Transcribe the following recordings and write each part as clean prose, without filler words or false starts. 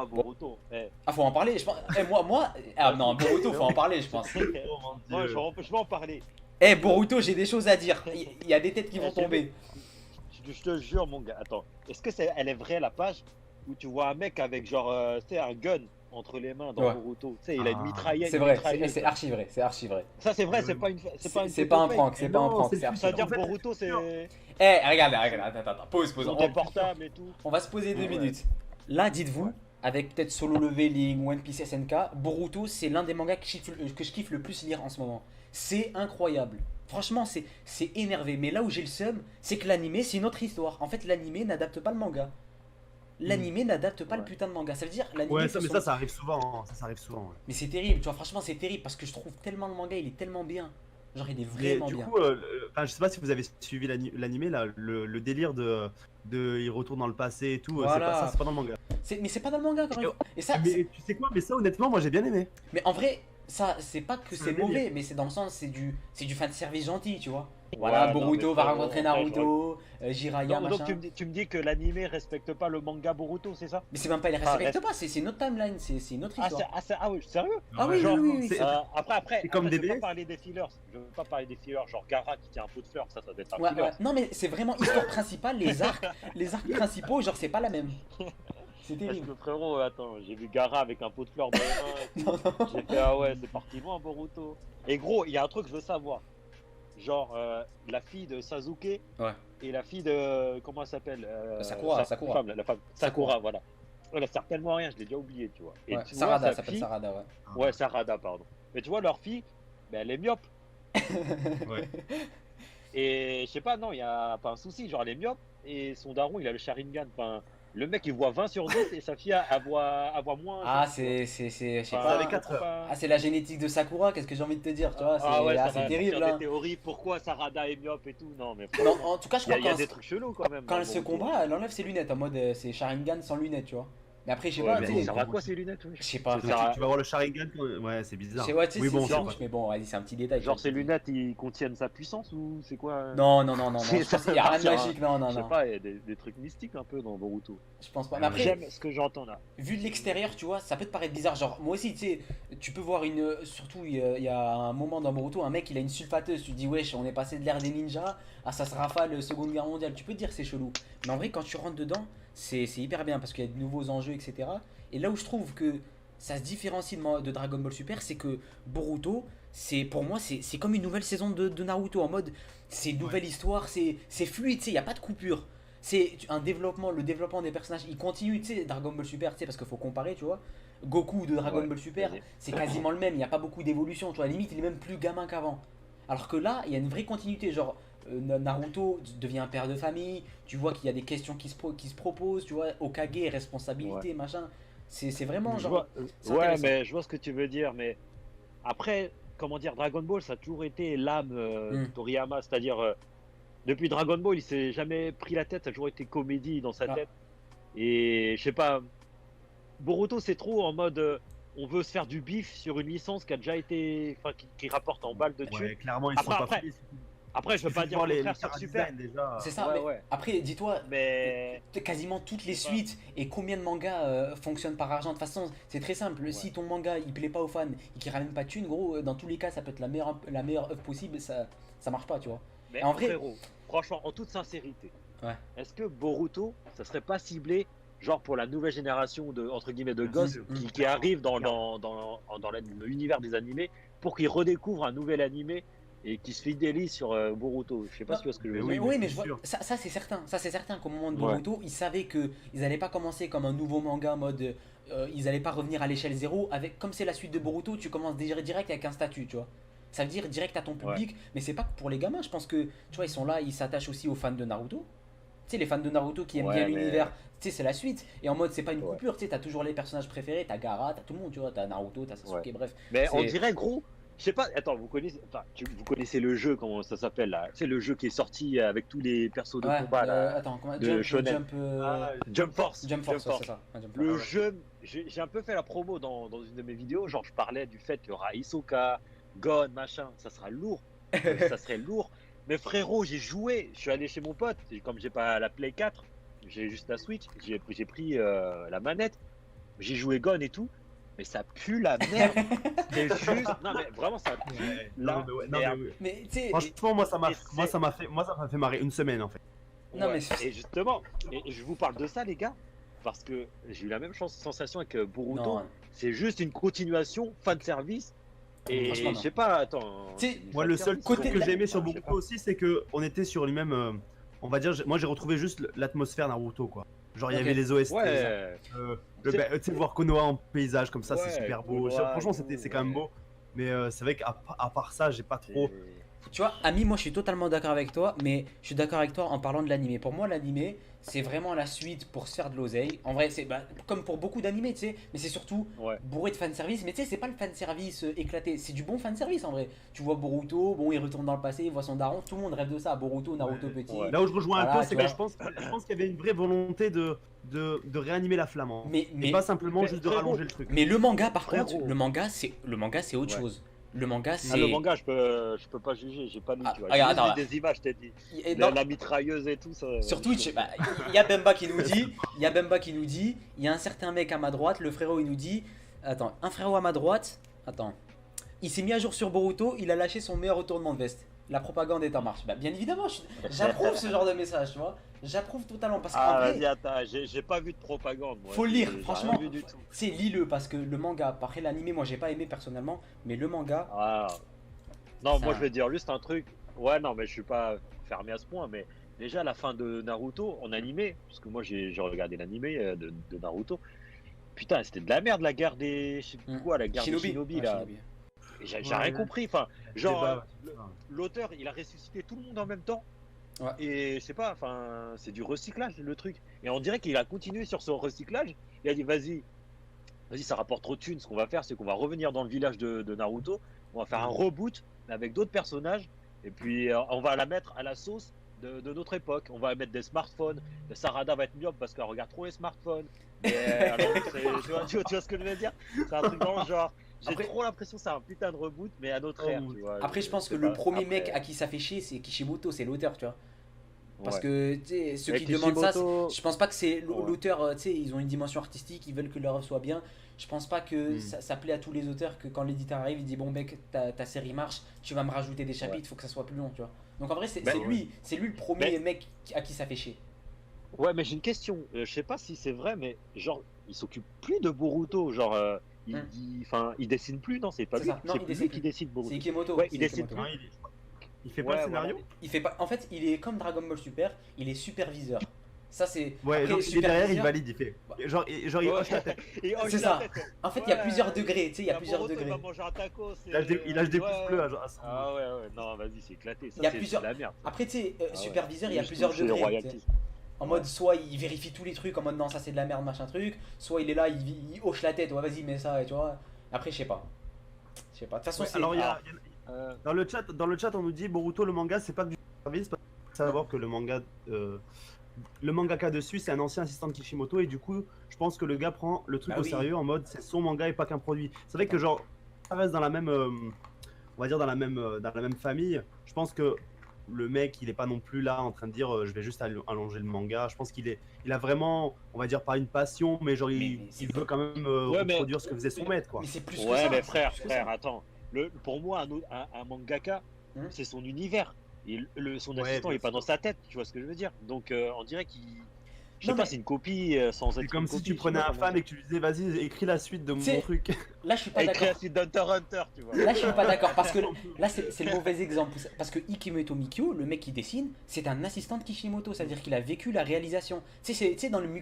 Ah, Boruto. Ah, faut en parler, je pense. Ah non, Boruto, faut en parler, je pense. Oh mon Dieu. Je vais en parler. Boruto, j'ai des choses à dire. Il y a des têtes qui vont J'ai vu- tomber. Je te jure, mon gars. Attends, est-ce que elle est vraie la page où tu vois un mec avec genre, tu sais, un gun entre les mains dans Ouais, Boruto. Tu sais, il a une Ah. mitraillette. c'est Une vrai, mitrailleuse. c'est archi vrai, c'est archi vrai. Ça, c'est vrai, Oui, oui. c'est pas une C'est photo pas un fake. prank, c'est pas un Non, prank, c'est le c'est archi Ça futur. veut vrai. dire En fait, Boruto, c'est Regarde, pause, son on, portable et tout. on va se poser deux Ouais. minutes. Là, dites-vous, Ouais. avec peut-être Solo Leveling, One Piece SNK, Boruto, c'est l'un des mangas que je kiffe le plus lire en ce moment. C'est incroyable. Franchement, c'est énervé. Mais là où j'ai le seum, c'est que l'animé, c'est une autre histoire. En fait, l'animé n'adapte pas le manga. L'animé n'adapte pas le Ouais. putain de manga. Ça veut dire, l'animé. Ouais, ça arrive souvent. Hein. Ça arrive souvent. Ouais. Mais c'est terrible, tu vois, franchement, c'est terrible parce que je trouve tellement le manga, il est tellement bien. Genre, il est Mais vraiment du bien. coup, je sais pas si vous avez suivi l'animé là, le délire de il retourne dans le passé et tout. Voilà. C'est pas dans le manga. Mais c'est pas dans le manga, quand même. Et ça, Mais tu sais quoi? Mais ça, honnêtement, moi j'ai bien aimé. mais en vrai, ça, c'est pas que C'est c'est un délire. mauvais, mais c'est dans le sens, c'est du fan service gentil, tu vois. Voilà, Ouais, non, Boruto mais va frérot, rencontrer après, Naruto, Jiraiya, Donc machin. tu me dis que l'animé respecte pas le manga Boruto, c'est ça? Mais c'est même pas, il Ah, respecte pas, c'est une autre timeline, c'est une autre histoire. Ah oui, sérieux? Ah oui, Genre, oui, oui, oui. c'est- Après, C'est comme je veux DBS. pas parler des fillers. Je veux pas parler des fillers, genre Gara qui tient un pot de fleurs, ça doit être un Ouais, filler. ouais. Non, mais c'est vraiment histoire principale, les arcs principaux, genre, c'est pas la même. C'est Parce terrible. que frérot, attends, j'ai vu Gara avec un pot de fleurs dans les mains et tout. Non, non. J'ai fait, ah ouais, c'est parti loin, Boruto. Et gros, il y a un truc que je veux savoir. Genre, la fille de Sasuke Ouais. et la fille de. Comment elle s'appelle Sakura. Femme, la femme. Sakura, voilà. Elle sert tellement à rien, je l'ai déjà oublié, tu vois. Et Ouais, tu Sarada, vois, ça s'appelle Sarada, ouais. Ouais, Sarada, pardon. Mais tu vois, leur fille, ben, elle est myope. Ouais. Et je sais pas, non, il y a pas un souci. Genre, elle est myope et son daron, il a le Sharingan. Enfin, le mec, il voit 20 sur 10 et sa fille, elle voit moins. Ah, genre, tu vois. je sais Enfin, Ça avait pas. quatre heures. pas- Ah, c'est la génétique de Sakura, qu'est-ce que j'ai envie de te dire, tu vois, Ah ouais, ça c'est va terrible, sortir hein. des théories. Pourquoi Sarada est myope et tout. Non, mais Non, franchement, en tout cas, je il y a, crois il y a quand, des trucs chelous quand même. quand dans elle se Boruto. combat, elle enlève ses lunettes en mode c'est Sharingan sans lunettes, tu vois. Mais après, je sais Ouais, pas, mais tu ça sais. sert à quoi ces lunettes? Je sais pas. Ça Tu sert à- vas voir le Sharingan. Ouais, c'est bizarre. C'est ouais, tu sais, Oui, bon, c'est c'est rouge, pas. mais bon, vas-y, c'est un petit détail. Genre, tu ces vois. lunettes, ils contiennent sa puissance ou c'est quoi? Non, non, non, non, non, C'est- je pense ça qu'il y a rien de partir, magique, non, non, Je sais non. pas, il y a des trucs mystiques un peu dans Boruto. Je pense pas. Mais après, J'aime ce que j'entends là. vu de l'extérieur, tu vois, ça peut te paraître bizarre. Genre, moi aussi, tu sais, tu peux voir une. Surtout, il y a un moment dans Boruto, un mec, il a une sulfateuse. Tu te dis, wesh, on est passé de l'ère des ninjas à ça se rafale, Seconde Guerre mondiale. Tu peux te dire, c'est chelou. Mais en vrai, quand tu rentres dedans, c'est hyper bien parce qu'il y a de nouveaux enjeux, etc. Et là où je trouve que ça se différencie de Dragon Ball Super, c'est que Boruto, pour moi, c'est comme une nouvelle saison de Naruto. En mode, c'est une nouvelle histoire, c'est fluide, tu sais, il n'y a pas de coupure. C'est un développement, le développement des personnages, il continue, tu sais, Dragon Ball Super, tu sais, parce qu'il faut comparer, tu vois. Goku de Dragon Ouais, Ball Super, vas-y. c'est quasiment le même, il n'y a pas beaucoup d'évolution, tu vois, à la limite, il est même plus gamin qu'avant. Alors que là, il y a une vraie continuité, genre, Naruto devient un père de famille, tu vois qu'il y a des questions qui se proposent, tu vois, Okage, responsabilité, machin. C'est vraiment, Je genre, vois, c'est ouais, intéressant. mais je vois ce que tu veux dire, mais après, comment dire, Dragon Ball, ça a toujours été l'âme de Toriyama, c'est-à-dire, depuis Dragon Ball, il s'est jamais pris la tête, ça a toujours été comédie dans sa Ah. tête. Et je sais pas, Boruto, c'est trop en mode, on veut se faire du bif sur une licence qui a déjà été, enfin, qui rapporte en balles de thunes. Ouais, clairement, ils sont Après, pas après, finis. Après, je veux pas dire le contraire sur Super, déjà. C'est ça, ouais, mais ouais. après, dis-toi, mais quasiment toutes les Je sais pas. suites et combien de mangas fonctionnent par argent. De toute façon, c'est très simple. Si ton manga il plaît pas aux fans et qu'il ramène pas de thunes, gros, dans tous les cas, ça peut être la meilleure œuvre possible, ça marche pas, tu vois. Mais en vrai- frérot, franchement, en toute sincérité, Ouais. est-ce que Boruto, ça serait pas ciblé, genre pour la nouvelle génération de entre guillemets de gosses qui arrivent dans l'univers des animés pour qu'ils redécouvrent un nouvel animé et qui se fidélisent sur Boruto? Je sais pas Non, si tu vois ce que je mais veux oui, dire. Oui, mais mais c'est je vois, sûr. ça c'est certain. Ça c'est certain qu'au moment de Ouais. Boruto, ils savaient que ils allaient pas commencer comme un nouveau manga en mode, ils allaient pas revenir à l'échelle zéro. Avec, comme c'est la suite de Boruto, tu commences déjà direct avec un statut, tu vois. Ça veut dire direct à ton public, mais c'est pas que pour les gamins. Je pense que, tu vois, ils sont là, ils s'attachent aussi aux fans de Naruto. Tu sais, les fans de Naruto qui aiment Ouais, bien mais- l'univers, tu sais, c'est la suite. Et en mode, c'est pas une Ouais. coupure, tu sais, t'as toujours les personnages préférés, t'as Gaara, t'as tout le monde, tu vois, t'as Naruto, t'as Sasuke, Ouais. bref. Mais on C'est- dirait gros. Je sais pas, attends, vous connaissez le jeu, comment ça s'appelle là? C'est le jeu qui est sorti avec tous les persos de Ouais, combat là. attends, comment, de shonen. Jump, Jump Force. Jump Force, ouais, c'est ça. Ouais, Jump Force. Le jeu, j'ai un peu fait la promo dans une de mes vidéos, genre je parlais du fait qu'il y aura Hisoka, Gon, machin, ça sera lourd, ça serait lourd. Mais frérot, j'ai joué, je suis allé chez mon pote, et comme j'ai pas la Play 4, j'ai juste la Switch, j'ai pris la manette. J'ai joué Gone et tout, mais ça pue la merde. C'est juste. Non, mais vraiment, ça pue Ouais, la non, mais merde. oui. Mais tu sais, Franchement, Et c'est- ça m'a fait marrer une semaine en fait. Non, Ouais. mais- Et justement, et je vous parle de ça, les gars, parce que j'ai eu la même sensation avec Boruto. non. C'est juste une continuation, fan service. Et Franchement, je non. sais pas, attends. Tu sais, c'est du Moi, fan le seul service, truc côté que de j'ai aimé sur je sais Boruto pas. aussi, c'est que on était sur les mêmes. On va dire, moi j'ai retrouvé juste l'atmosphère Naruto quoi. Genre il y Ok. avait les OST, Ouais, tu C'est- sais, voir Konoha en paysage comme ça, c'est Ouais, super beau. Konoha Franchement, et tout, c'est quand même ouais. beau. Mais c'est vrai qu'à à part ça, j'ai pas trop. Tu vois, Ami, moi je suis totalement d'accord avec toi, mais je suis d'accord avec toi en parlant de l'animé. Pour moi, l'animé, c'est vraiment la suite pour se faire de l'oseille. En vrai, c'est comme pour beaucoup d'animés, tu sais, mais c'est surtout Ouais. bourré de fanservice. Mais tu sais, c'est pas le fanservice éclaté, c'est du bon fanservice en vrai. Tu vois Boruto, bon, il retourne dans le passé, il voit son daron, tout le monde rêve de ça. Boruto, Naruto Ouais. petit. Ouais. Là où je rejoins Voilà, un peu, tu c'est que vois. je pense qu'il y avait une vraie volonté de réanimer la flamme. Mais, Et pas simplement mais juste de frérot, rallonger le truc. mais le manga, par Frérot. contre, le manga, c'est autre Ouais. chose. Le manga, Ah, c'est. le manga, je peux pas juger, j'ai pas lu, Ah, tu vois. regarde, J'ai juste attends, vu des images, je t'ai dit. Et La, dans- la mitrailleuse et tout ça. Sur je Twitch, sais bah, il y a Bemba qui nous dit, il y a Bemba qui nous dit, il y a un certain mec à ma droite, le frérot il nous dit, attends, un frérot à ma droite, attends, il s'est mis à jour sur Boruto, il a lâché son meilleur retournement de veste. La propagande est en marche. Bah, bien évidemment, j'approuve ce genre de message, tu vois. J'approuve totalement parce qu'en Ah, vrai, vas-y, attends, j'ai pas vu de propagande. Moi. Faut le lire, J'ai franchement. rien vu du tout. c'est lis-le parce que le manga, après l'animé, moi j'ai pas aimé personnellement, mais le manga, Ah. Non, Ça- moi je vais dire juste un truc. Ouais, non, mais je suis pas fermé à ce point, mais déjà à la fin de Naruto en animé, parce que moi j'ai regardé l'animé de Naruto. Putain, c'était de la merde la guerre des. Je sais plus quoi, la guerre des Shinobi Ouais, là. Shinobi. Et j'ai Ouais, rien ouais. compris. Enfin, genre, Débat, l'auteur il a ressuscité tout le monde en même temps. Ouais. Et je sais pas, enfin, c'est du recyclage le truc. Et on dirait qu'il a continué sur son recyclage. Il a dit vas-y, ça rapporte trop de thunes. Ce qu'on va faire, c'est qu'on va revenir dans le village de Naruto. On va faire un reboot, mais avec d'autres personnages. Et puis, on va la mettre à la sauce de notre époque. On va mettre des smartphones. Sarada va être myope parce qu'elle regarde trop les smartphones. Alors, tu vois ce que je veux dire? C'est un truc dans le genre. J'ai Après- trop l'impression que c'est un putain de reboot, mais à notre ère, tu vois. Après, je pense que sais le pas. premier Après, mec à qui ça fait chier, c'est Kishimoto, c'est l'auteur, tu vois. Parce ouais. que tu sais, ceux Mais qui demandent ça, Kishimoto- je pense pas que c'est Ouais. l'auteur, tu sais, ils ont une dimension artistique, ils veulent que leur œuvre soit bien. Je pense pas que ça plaît à tous les auteurs que quand l'éditeur arrive, il dit bon mec, ta série marche, tu vas me rajouter des chapitres, il faut que ça soit plus long, tu vois. Donc en vrai, c'est Ben, c'est lui le premier mec à qui ça fait chier. Ouais, mais j'ai une question. Je sais pas si c'est vrai, mais genre, il s'occupe plus de Boruto. Genre, il dessine plus, non? C'est pas C'est lui. ça. Non, C'est il plus dessine lui plus. qui dessine C'est Boruto. Ikemoto. Ouais, c'est il décide Ikemoto. Non, il fait pas Ouais, le voilà. scénario. Il fait pas. En fait, il est comme Dragon Ball Super, il est superviseur. Ça c'est. Ouais, Après, genre, il est derrière, il superviseur- valide, il fait. Genre, il Ouais. hoche la tête. Et hoche C'est la ça. tête. En fait, il y a Ouais. plusieurs degrés, tu sais, il y a plusieurs Boruto, degrés. Il va manger un taco. Il lâche des pouces Ouais. bleus à ce moment. Ah ouais, ouais. Non, vas-y, c'est éclaté. Ça, Il y a c'est plusieurs- de la merde. Après, tu sais, Ah ouais. superviseur, il y a Juste plusieurs toucher les degrés. tu royalties. sais. En mode, soit il vérifie tous les trucs, en mode non, ça c'est de la merde, machin truc. Soit il est là, il hoche la tête, ouais, vas-y, mets ça, et tu vois. Après, je sais pas. Je sais pas. De toute façon, Ouais, c'est. alors, Euh, dans le chat, on nous dit Boruto, le manga, c'est pas du service. Parce qu'il faut savoir que le mangaka dessus, c'est un ancien assistant de Kishimoto. Et du coup, je pense que le gars prend le truc Bah au oui. sérieux en mode c'est son manga et pas qu'un produit. C'est vrai que, genre, ça reste dans la même. On va dire dans la même famille. Je pense que le mec, il est pas non plus là en train de dire je vais juste allonger le manga. Je pense qu'il a vraiment, on va dire, pas une passion, mais genre, il c'est- veut quand même Ouais, mais- reproduire ce que faisait son maître, quoi. Mais c'est plus que Ouais, ça. mais c'est frère, plus que ça. attends. Pour moi, un mangaka, Hum. c'est son univers. Et son Ouais, assistant bien est pas sûr. dans sa tête, tu vois ce que je veux dire. Donc, on dirait qu'il. Je Non, sais pas, mais- c'est une copie sans être C'est comme une si copie, tu je sais prenais pas un comment fan dire. et que tu lui disais vas-y, écris la suite de mon C'est- truc. Là, je suis pas Écrit d'accord. la suite d'Hunter x Hunter, tu vois. Là, je suis pas d'accord parce que là, c'est le mauvais exemple. Parce que Ikemoto Mikio, le mec qui dessine, c'est un assistant de Kishimoto, c'est-à-dire qu'il a vécu la réalisation. Tu sais, dans le Ouais.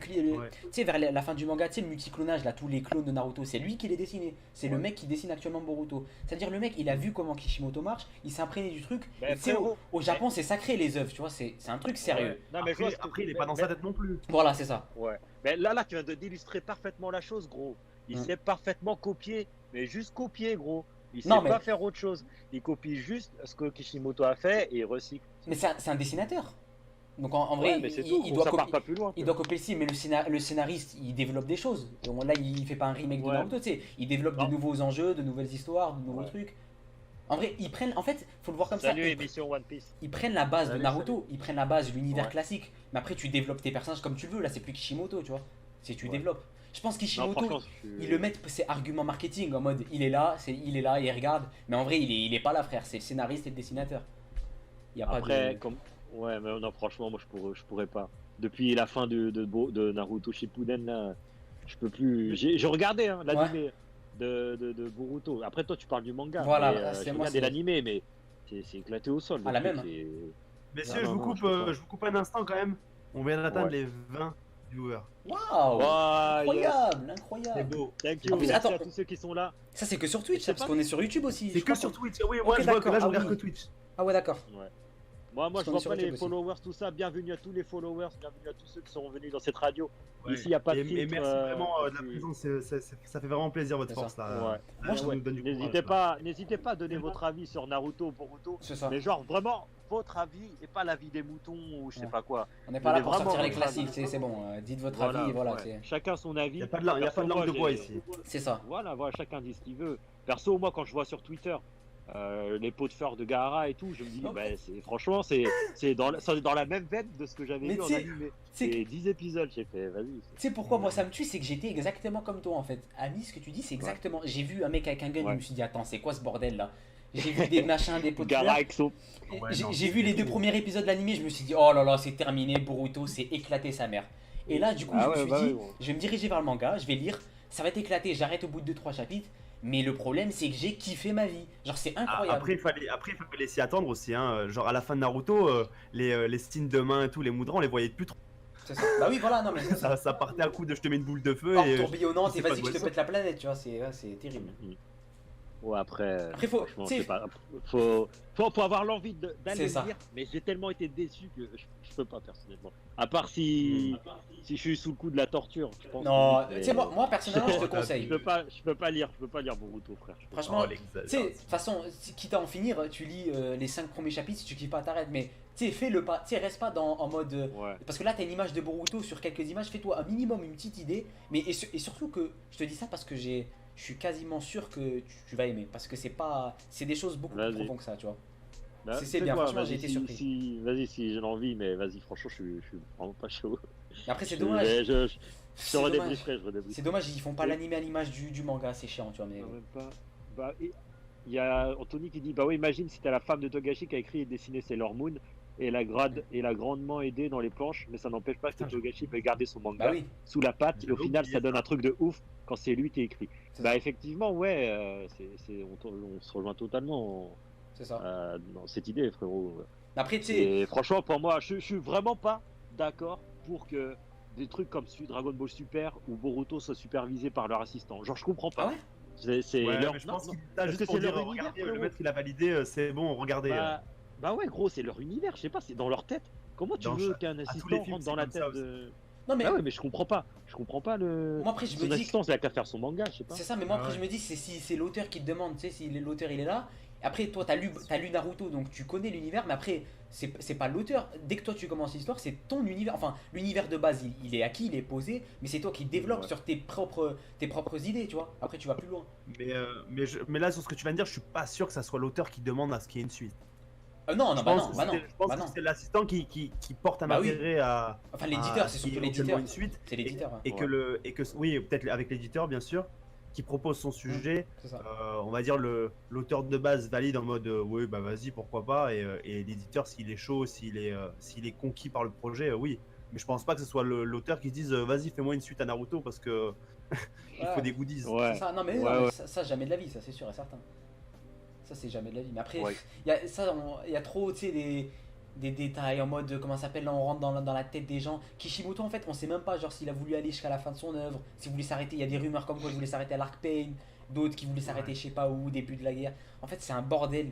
tu sais, vers la fin du manga, tu sais, le multiclonage, là, tous les clones de Naruto, c'est lui qui les dessiné. C'est le Ouais. mec qui dessine actuellement Boruto. C'est-à-dire, le mec, il a vu comment Kishimoto marche, il s'est imprégné du truc. Ben, Et tu sais, frérot, au Japon, c'est sacré les œuvres, tu vois, c'est un truc sérieux. Ouais. Non, mais je vois ce que- Après, il est pas dans mais- sa tête non plus. Voilà, c'est ça. Ouais. Mais là, tu viens d'illustrer parfaitement la chose, gros. Il Hum. sait parfaitement copier, mais juste copier, gros. Il Non, sait mais- pas faire autre chose. Il copie juste ce que Kishimoto a fait et il recycle. Mais c'est un dessinateur. Donc en vrai, Ouais, mais c'est il, tout. il gros, doit ça part copier. pas plus loin. Il doit copier le style, mais le scénariste, il développe des choses. Donc là, il fait pas un remake de Ouais. Naruto, tu sais. Il développe de Non. nouveaux enjeux, de nouvelles histoires, de nouveaux Ouais. trucs. En vrai, ils prennent. En fait, faut le voir comme Salut, ça. émission One Piece. Ils prennent la base de Salut, Naruto, ils prennent la base, l'univers Ouais. classique. Mais après, tu développes tes personnages comme tu veux. Là, c'est plus Kishimoto, tu vois. c'est tu Ouais. développes. Je pense Non, qu'Ishimoto, franchement, ils le mettent c'est argument marketing en mode il est là, il regarde, mais en vrai il est pas là frère, c'est le scénariste et le dessinateur. Il y a pas Après, de comme... Ouais, mais non, franchement, moi, je pourrais pas. Depuis la fin de Naruto Shippuden, là, je peux plus. J'ai regardé hein, ouais, l'animé de Boruto. Après, toi, tu parles du manga, voilà, mais c'est j'ai moi regardé c'est l'animé, mais c'est éclaté au sol, ah le la truc. même. Messieurs, Non, non, je vous coupe un instant quand même. On vient d'atteindre Ouais. les 20 viewers. Waouh, Ouais, yes. incroyable, C'est incroyable. beau. Thank En you, plus, merci attends. à tous ceux qui sont là. Ça c'est que sur Twitch, Je sais ça, parce pas. qu'on est sur YouTube aussi. C'est je que crois sur qu'on- Twitch. Oui, Ok, moi je vois que d'accord. là je Ah regarde oui. que Twitch. Ah ouais d'accord. Ouais. Moi, Parce je qu'on est vois sur pas les YouTube aussi. followers, tout ça. Bienvenue à tous les followers, bienvenue à tous ceux qui sont venus dans cette radio. Ouais. Ici, il n'y a pas de Et filtre. merci vraiment de la je suis- présence. Ça fait vraiment plaisir votre C'est ça. force là. Ouais. Moi, Ça Ouais. nous donne du N'hésitez courage, pas à donner votre avis sur Naruto ou Boruto. C'est ça. Mais genre vraiment votre avis et pas l'avis des moutons ou je sais Ouais. pas quoi. On n'est pas là Donnez pour sortir vraiment les votre classiques, avis. c'est bon. Dites votre avis et voilà. ouais. Chacun son Il avis. n'y a pas de langue Perso, de moi, bois j'ai- ici. C'est ça. Voilà, chacun dit ce qu'il veut. Perso, moi quand je vois sur Twitter les pots de fleurs de Gaara et tout, je me dis, Ok. bah, franchement, c'est dans la même veine de ce que j'avais Mais vu en tu sais- animé. c'est- C'est 10 épisodes, j'ai fait, vas-y. Tu sais pourquoi moi ça me tue, c'est que j'étais exactement comme toi en fait. Ami, ce que tu dis, c'est exactement. J'ai vu un mec avec un gun, je Ouais. me suis dit, attends, c'est quoi ce bordel là? J'ai vu des machins, des pots de Gaara fleurs. Exo. Ouais, J'ai non, j'ai vu les deux premiers épisodes de l'animé, je me suis dit, oh là là, c'est terminé, Boruto, c'est éclaté sa mère. Et là, du coup, Ah je me ouais, suis bah dit, ouais, ouais. je vais me diriger vers le manga, je vais lire, ça va être éclaté, j'arrête au bout de 2-3 chapitres. Mais le problème, c'est que j'ai kiffé ma vie. Genre, c'est incroyable. Après, il fallait s'y attendre aussi. Hein. Genre, à la fin de Naruto, les signes de main et tout, les moudras, on les voyait plus trop. C'est ça. Bah oui, voilà, non mais c'est ça. Ça partait à coup de je te mets une boule de feu. Hors Et, tourbillonnante je sais et pas vas-y d'où que je te elle pète la planète, tu vois, c'est terrible. Ouais, après, Après, faut- franchement, tu sais- je sais pas, faut avoir l'envie d'aller C'est le ça. lire, mais j'ai tellement été déçu que je peux pas personnellement. À part si je suis sous le coup de la torture, je pense. Non, que- tu sais, moi personnellement, je te conseille. je peux pas lire Boruto, frère. Je peux pas. Franchement, Oh, tu sais, de toute façon, quitte à en finir, tu lis les 5 premiers chapitres, si tu kiffes pas, t'arrêtes. Mais tu sais, fais le pas, tu sais, reste pas en mode. Ouais. Parce que là, t'as une image de Boruto sur quelques images, fais-toi un minimum une petite idée. Mais et surtout que je te dis ça parce que je suis quasiment sûr que tu vas aimer. Parce que c'est des choses beaucoup plus Vas-y. profondes que ça, tu vois. Bah, c'est tu sais bien, quoi, franchement, vas-y, j'ai été surpris. Vas-y, si j'ai l'envie, mais vas-y, franchement, je suis vraiment pas chaud. Mais après, c'est Je- dommage. Je C'est dommage. redébrieferai, je redébrieferai. C'est dommage, ils font pas Et- l'animé à l'image du manga, c'est chiant, tu vois. Mais Non, même pas. Bah, il y a Anthony qui dit bah oui, imagine si t'as la femme de Togashi qui a écrit et dessiné Sailor Moon et elle a grandement aidé dans les planches, mais ça n'empêche pas que Putain, Togashi peut garder son manga bah oui, sous la patte et au J'avais final oublié ça donne ça. un truc de ouf quand c'est lui qui écrit. c'est Bah ça. effectivement ouais, on se rejoint totalement C'est ça. dans cette idée frérot. Après, tu sais, Et franchement pour moi, je suis vraiment pas d'accord pour que des trucs comme celui Dragon Ball Super ou Boruto soient supervisés par leur assistant. Genre je comprends pas. ah ouais? C'est Ouais, leur... mais je non, pense non. qu'il t'a Parce juste que pour c'est dire leur univers, regardez, le frérot. maître il a validé, c'est bon, regardez. Bah ouais gros, c'est leur univers, je sais pas, c'est dans leur tête. Comment tu Dans veux chaque- qu'un tous les assistant films, rentre c'est dans la comme tête ça aussi. de... Non, mais Bah ouais mais je comprends pas le... moi, après, je Son me dis. assistant c'est qu'à faire son manga, je sais pas. C'est ça, mais moi Ah après ouais. je me dis, c'est si c'est l'auteur qui te demande, tu sais, si l'auteur il est là. Après, toi t'as lu Naruto, donc tu connais l'univers, mais après, c'est pas l'auteur. Dès que toi tu commences l'histoire, c'est ton univers. Enfin, l'univers de base, il est acquis, il est posé, mais c'est toi qui développes Ouais. sur tes propres idées, tu vois. Après, tu vas plus loin. Mais là, sur ce que tu viens de dire, je suis pas sûr que ça soit l'auteur qui demande à ce qu'il y ait une suite. Non, Je bah pense non, que bah non, c'est- je pense bah que non. c'est l'assistant qui porte un Bah oui. intérêt à. Enfin, l'éditeur, à c'est ce qu'il y surtout ait éventuellement l'éditeur. une suite. C'est l'éditeur, ouais. Et que oui, peut-être avec l'éditeur, bien sûr, qui propose son sujet. C'est ça. On va dire l'auteur de base valide en mode oui, bah vas-y, pourquoi pas. Et l'éditeur, s'il est chaud, s'il est conquis par le projet, oui. Mais je pense pas que ce soit l'auteur qui se dise vas-y, fais-moi une suite à Naruto parce que il Ouais. faut des goodies. Ouais. C'est ça, non mais, Ouais, non, mais ouais. ça, jamais de la vie, ça c'est sûr et certain. Ça c'est jamais de la vie. Mais après, Ouais. il y a trop, tu sais, des détails en mode, comment ça s'appelle, là on rentre dans la tête des gens. Kishimoto en fait, on sait même pas genre s'il a voulu aller jusqu'à la fin de son œuvre, s'il voulait s'arrêter, il y a des rumeurs comme quoi il voulait s'arrêter à l'Arc Pain, d'autres qui voulaient s'arrêter je sais pas où, au début de la guerre. En fait c'est un bordel,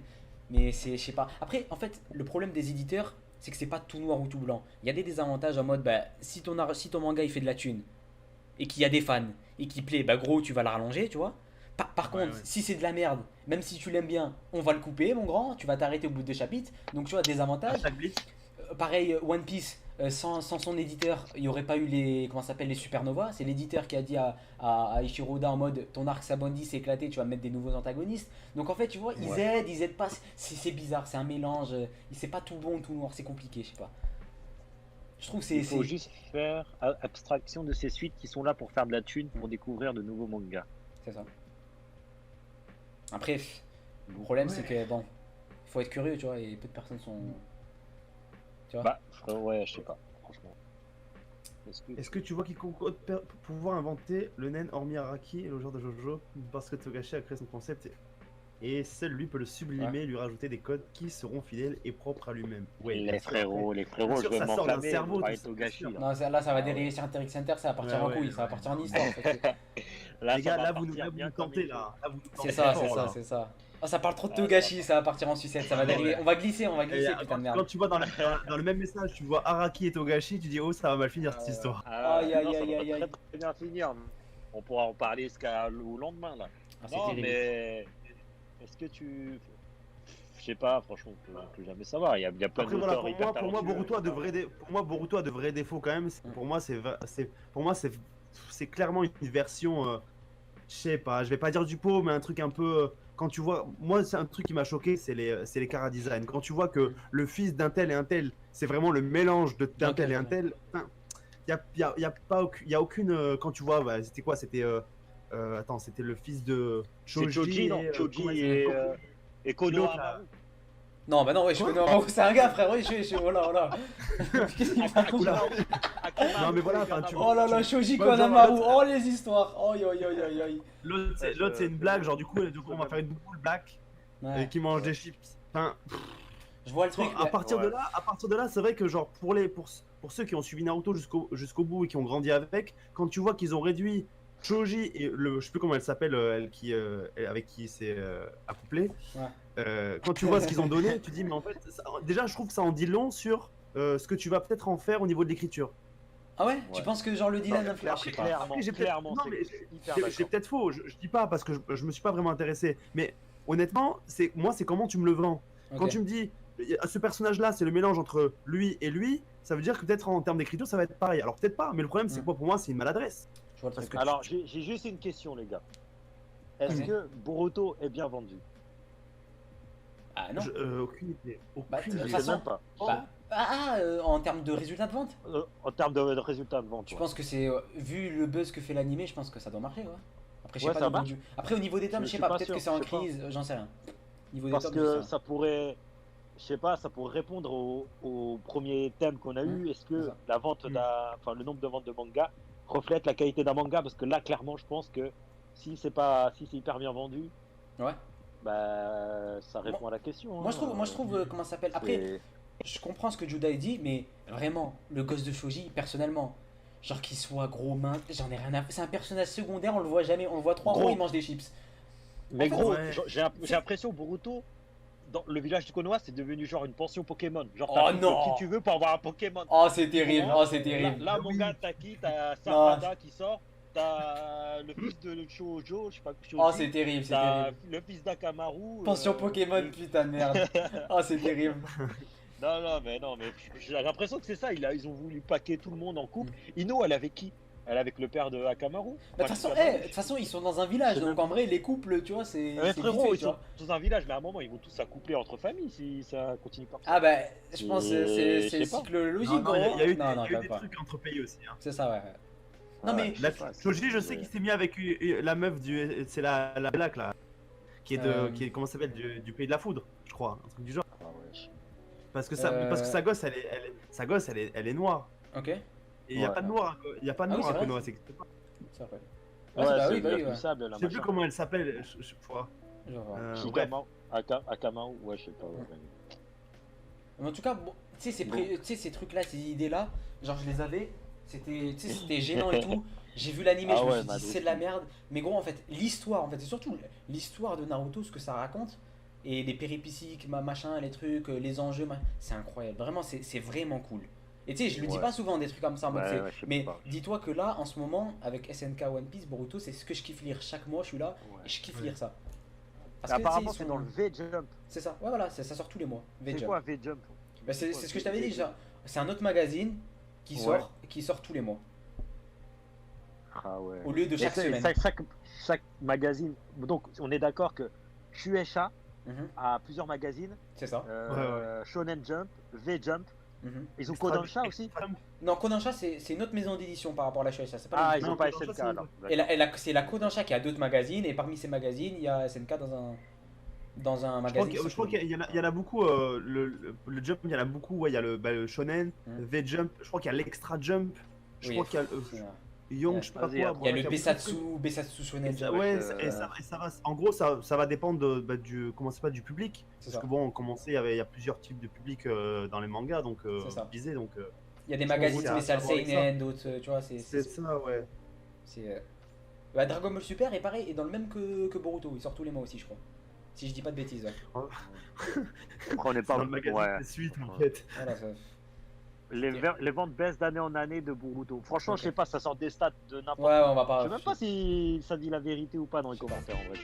mais c'est, je sais pas. Après, en fait, le problème des éditeurs, c'est que c'est pas tout noir ou tout blanc. Il y a des désavantages en mode, bah, si ton manga il fait de la thune, et qu'il y a des fans, et qu'il plaît, bah gros tu vas la rallonger, tu vois. Par Ouais, contre, ouais. si c'est de la merde, même si tu l'aimes bien, on va le couper, mon grand, tu vas t'arrêter au bout de 2 chapitres. Donc tu vois, des avantages. Hashtag Blitz. Pareil, One Piece, sans son éditeur, il n'y aurait pas eu les, comment ça s'appelle, les Supernova. C'est l'éditeur qui a dit à Eiichiro Oda en mode ton arc Sabondi c'est éclaté, tu vas mettre des nouveaux antagonistes. Donc en fait, tu vois, ils aident pas. C'est bizarre, c'est un mélange. C'est pas tout bon, tout noir, c'est compliqué, je sais pas. Je trouve que Il faut juste faire abstraction de ces suites qui sont là pour faire de la thune, pour découvrir de nouveaux mangas. C'est ça. Après, le problème c'est que bon, il faut être curieux, tu vois, et peu de personnes sont. Tu vois. Bah, ouais, je sais pas, franchement. Est-ce que tu vois quiconque pour pouvoir inventer le naine hormis Araki et le genre de Jojo parce que Togashi a créé son concept et seul lui peut le sublimer et lui rajouter des codes qui seront fidèles et propres à lui-même. Ouais, les frérots, je vais m'enflammer. Cerveau, Togashi. Non, là ça va dériver sur Interact Center, ça va partir en couille, ça va partir en histoire. En fait. Les gars, là vous nous tentez là. C'est ça. Ah, ça parle trop de Togashi, ça va partir en sucette, ça va dériver. On va glisser, putain de merde. Quand tu vois dans le même message, tu vois Araki et Togashi, tu dis oh ça va mal finir cette histoire. Aïe. Très bien finir. On pourra en parler jusqu'au lendemain là. Non mais est-ce que tu... Je sais pas, franchement, on peut jamais savoir. Il y a plein Après, d'auteurs voilà, pour moi, Boruto a de vrais défauts quand même. Pour moi, c'est clairement une version, je sais pas, je vais pas dire du pot, mais un truc un peu. Quand tu vois, moi, c'est un truc qui m'a choqué, c'est les chara design. Quand tu vois que le fils d'un tel et un tel, c'est vraiment le mélange d'un tel et un tel. Il y a aucune. Quand tu vois, bah, c'était quoi? C'était attends, c'était le fils de Choji, et Konohamaru. Non, bah non, ouais, je connais Konohamaru, c'est un gars, frère, oui, oh là. Qu'est-ce qu'il fait? Non, mais voilà, tu oh là là, Shoji Konohamaru, oh les histoires, oh. L'autre, c'est une blague, genre du coup, on va faire une boule black qui mange des chips. Enfin, je vois le truc. À partir de là, c'est vrai que genre pour ceux qui ont suivi Naruto jusqu'au bout et qui ont grandi avec, quand tu vois qu'ils ont réduit Choji et je sais plus comment elle s'appelle, avec qui c'est accouplé. Quand tu vois ce qu'ils ont donné, tu dis mais en fait, déjà je trouve que ça en dit long sur ce que tu vas peut-être en faire au niveau de l'écriture. Ah ouais, tu penses que genre le Dylan influence? Clairement, j'ai peut-être faux. Je dis pas parce que je me suis pas vraiment intéressé. Mais honnêtement, c'est comment tu me le vends. Quand tu me dis ce personnage-là, c'est le mélange entre lui et lui, ça veut dire que peut-être en termes d'écriture, ça va être pareil. Alors peut-être pas, mais le problème c'est quoi pour moi, c'est une maladresse. Alors, j'ai juste une question, les gars. Est-ce que Boruto est bien vendu? Ah non. Aucune idée. De toute façon, en termes de résultats de vente? En termes de résultats de vente. Je pense que c'est. Vu le buzz que fait l'animé, je pense que ça doit marcher, ouais. Après, je sais pas. Après, au niveau des tomes, je sais pas, peut-être que c'est en crise, j'en sais rien. Parce que ça pourrait. Je sais pas, ça pourrait répondre au premier thème qu'on a eu. Est-ce que la vente le nombre de ventes de manga reflète la qualité d'un manga? Parce que là, clairement, je pense que si c'est hyper bien vendu, bah ça répond à la question. Moi, je trouve comment ça s'appelle. Après, je comprends ce que Judah dit, mais vraiment, le gosse de Shoji, personnellement, genre qu'il soit gros main, j'en ai rien à. C'est un personnage secondaire, on le voit jamais, on le voit 3 mois, il mange des chips. Mais gros, j'ai l'impression Boruto. Dans le village du Konoha, c'est devenu genre une pension Pokémon. Genre, qui tu veux pour avoir un Pokémon. Oh, c'est terrible. Là, mon gars, t'as Sarada qui sort, t'as le fils de Shoujo, je sais pas. Oh, c'est terrible, le fils d'Akamaru. Pension Pokémon, putain de merde. Oh, c'est terrible. Non, mais j'ai l'impression que c'est ça. Ils ont voulu paquer tout le monde en couple. Ino, elle avec qui? Elle est avec le père de Akamaru. De toute façon, ils sont dans un village, donc en vrai, les couples, tu vois, c'est. Frérot, ils sont dans un village, mais à un moment, ils vont tous s'accoupler entre familles si ça continue comme ça. Ah, bah, je pense que c'est cycle logique, gros. Il y a eu des trucs entre pays aussi. C'est ça, ouais. Non, mais. Shoji, je sais qu'il s'est mis avec la meuf c'est la black là. Qui est comment ça s'appelle, du pays de la foudre, je crois. Un truc du genre. Parce que sa gosse, elle est noire. Ok. Et il n'y a pas de noir, à Konoha, c'est pas. C'est vrai. Oui. Je sais plus comment elle s'appelle, je crois. Akamaru, ouais, je sais pas. Mais en tout cas, bon, tu sais, ces trucs-là, ces idées-là, genre je les avais, c'était gênant et tout. J'ai vu l'animé, je me suis dit c'est de la merde. Mais gros, en fait, l'histoire, c'est surtout l'histoire de Naruto, ce que ça raconte. Et les péripéties, machin, les trucs, les enjeux, c'est incroyable. Vraiment, c'est vraiment cool. Et tu sais, je le dis pas souvent des trucs comme ça, mais dis-toi que là, en ce moment, avec SNK One Piece, Boruto, c'est ce que je kiffe lire. Chaque mois, je suis là et je kiffe lire ça. Parce que, apparemment, c'est dans le V-Jump. C'est ça, ouais, voilà, ça sort tous les mois. C'est quoi V-Jump? C'est ce que je t'avais dit, genre, c'est un autre magazine qui sort tous les mois. Ah ouais. Au lieu de chaque semaine. Chaque magazine. Donc, on est d'accord que Shueisha a plusieurs magazines. C'est ça. Shonen Jump, V-Jump, Mhm. Ils ont Kodansha aussi. Non, Kodansha, c'est une autre maison d'édition par rapport à la Shueisha. C'est pas Ah, la ils même. ont pas Kodansha, SNK c'est- alors. C'est la Kodansha qui a d'autres magazines, et parmi ces magazines, il y a SNK dans un magazine. Je crois qu'il y en a beaucoup, le Jump, il y en a beaucoup, ouais, il y a le Shonen, le V-Jump, je crois qu'il y a l'Extra Jump, je Oui, crois qu'il y a c'est- Young, Ouais. je sais pas Vas-y, quoi. après. Il y a bref, le beaucoup de trucs. Besatsu Shonen Et ça, Jump. ouais, euh, et ça va, en gros, ça va dépendre comment c'est pas du public. C'est Parce ça. que bon, on commençait, il y a plusieurs types de public dans les mangas, donc C'est ça. disais, donc Il y a des je pense magazines qu'il y a à spécial savoir avec Seinen, d'autres, tu vois, c'est ça, ouais. c'est. Bah, Dragon Ball Super est pareil, est dans le même que Boruto, il sort tous les mois aussi, je crois. Si je dis pas de bêtises, ouais. Après, on n'est C'est pas. dans le magazine Ouais. des suites, en fait. Voilà, ça. Les ventes baissent d'année en année de Boruto. Franchement, Ok. je sais pas, ça sort des stats de n'importe Ouais, quoi. on va Je pas. sais même pas si ça dit la vérité ou pas dans les commentaires en vrai.